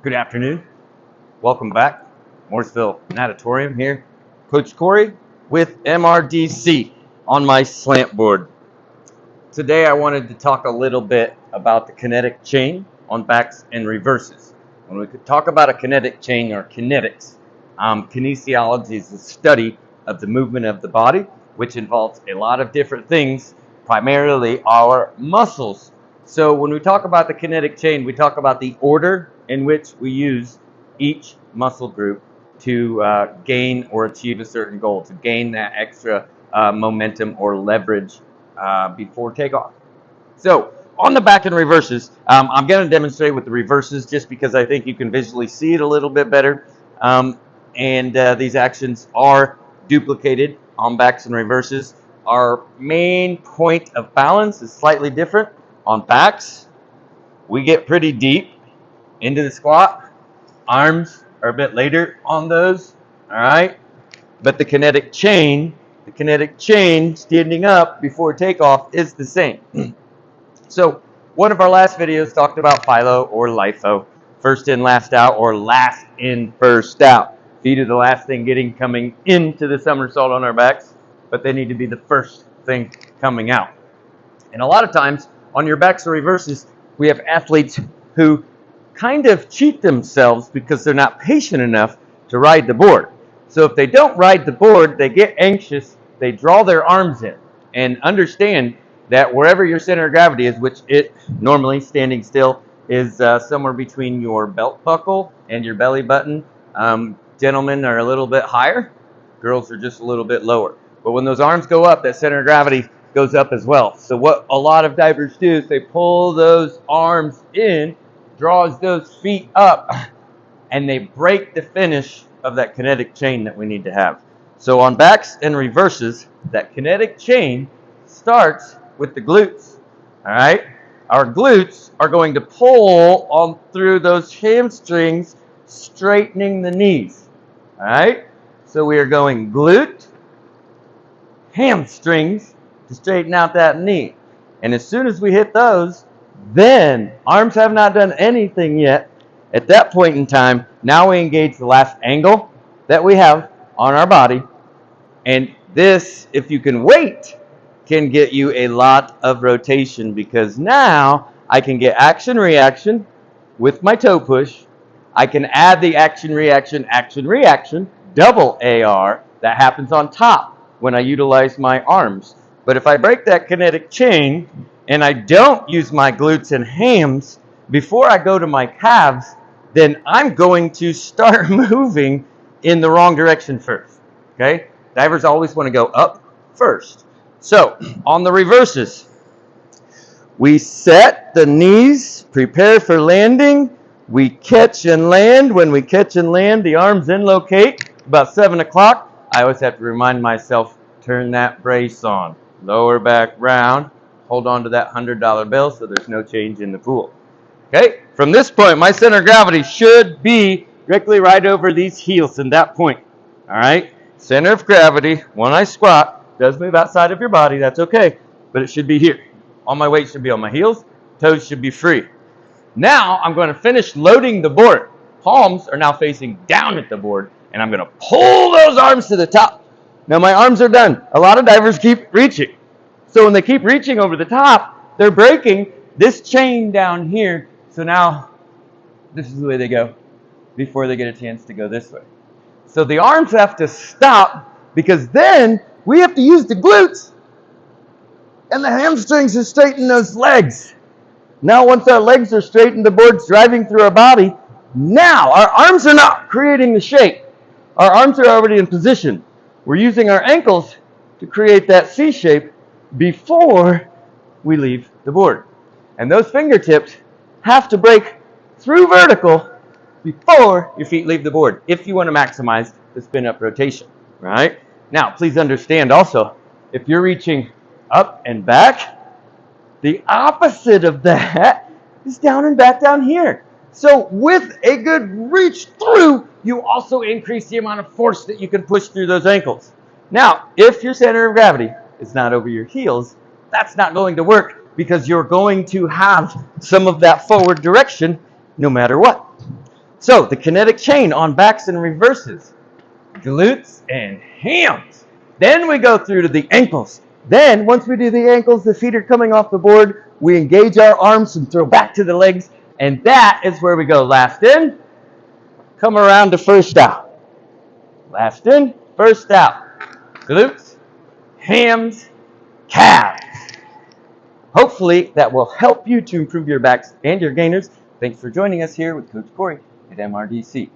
Good afternoon. Welcome back. Mooresville Natatorium here. Coach Corey with MRDC on my slant board. Today I wanted to talk a little bit about the kinetic chain on backs and reverses. When we could talk about a kinetic chain or kinetics, kinesiology is the study of the movement of the body, which involves a lot of different things, primarily our muscles. So when we talk about the kinetic chain, we talk about the order in which we use each muscle group to gain or achieve a certain goal, to gain that extra momentum or leverage before takeoff. So on the back and reverses, I'm going to demonstrate with the reverses just because I think you can visually see it a little bit better. These actions are duplicated on backs and reverses. Our main point of balance is slightly different. On backs, we get pretty deep into the squat. Arms are a bit later on those, all right? But the kinetic chain standing up before takeoff is the same. So one of our last videos talked about philo or LIFO, first in, last out, or last in, first out. Feet are the last thing coming into the somersault on our backs, but they need to be the first thing coming out. And a lot of times on your backs or reverses, we have athletes who kind of cheat themselves because they're not patient enough to ride the board. So if they don't ride the board, they get anxious, they draw their arms in. And understand that wherever your center of gravity is, which it normally standing still is somewhere between your belt buckle and your belly button. Gentlemen are a little bit higher, girls are just a little bit lower. But when those arms go up, that center of gravity goes up as well. So what a lot of divers do is they pull those arms in, draws those feet up, and they break the finish of that kinetic chain that we need to have. So on backs and reverses, that kinetic chain starts with the glutes. All right? Our glutes are going to pull on through those hamstrings, straightening the knees. All right? So we are going glute, hamstrings to straighten out that knee. And as soon as we hit those, then arms have not done anything yet. At that point in time, now we engage the last angle that we have on our body. And this, if you can wait, can get you a lot of rotation because now I can get action-reaction with my toe push. I can add the action-reaction, double AR that happens on top when I utilize my arms. But if I break that kinetic chain and I don't use my glutes and hams before I go to my calves, then I'm going to start moving in the wrong direction first. Okay? Divers always want to go up first. So, on the reverses, we set the knees, prepare for landing. We catch and land. When we catch and land, the arms then locate. About 7 o'clock, I always have to remind myself, turn that brace on. Lower back round. Hold on to that $100 bill so there's no change in the pool. Okay? From this point, my center of gravity should be directly right over these heels in that point. All right? Center of gravity, when I squat, does move outside of your body. That's okay. But it should be here. All my weight should be on my heels. Toes should be free. Now, I'm going to finish loading the board. Palms are now facing down at the board. And I'm going to pull those arms to the top. Now, my arms are done. A lot of divers keep reaching. So when they keep reaching over the top, they're breaking this chain down here. So now, this is the way they go before they get a chance to go this way. So the arms have to stop because then we have to use the glutes and the hamstrings to straighten those legs. Now once our legs are straightened, the board's driving through our body. Now our arms are not creating the shape. Our arms are already in position. We're using our ankles to create that C shape before we leave the board. And those fingertips have to break through vertical before your feet leave the board if you want to maximize the spin up rotation, right? Now, please understand also, if you're reaching up and back, the opposite of that is down and back down here. So with a good reach through, you also increase the amount of force that you can push through those ankles. Now, if your center of gravity is not over your heels, that's not going to work because you're going to have some of that forward direction no matter what. So the kinetic chain on backs and reverses, glutes and hams. Then we go through to the ankles. Then once we do the ankles, the feet are coming off the board. We engage our arms and throw back to the legs. And that is where we go last in, come around to first out. Last in, first out. Glutes, hams, calves. Hopefully that will help you to improve your backs and your gainers. Thanks for joining us here with Coach Corey at MRDC.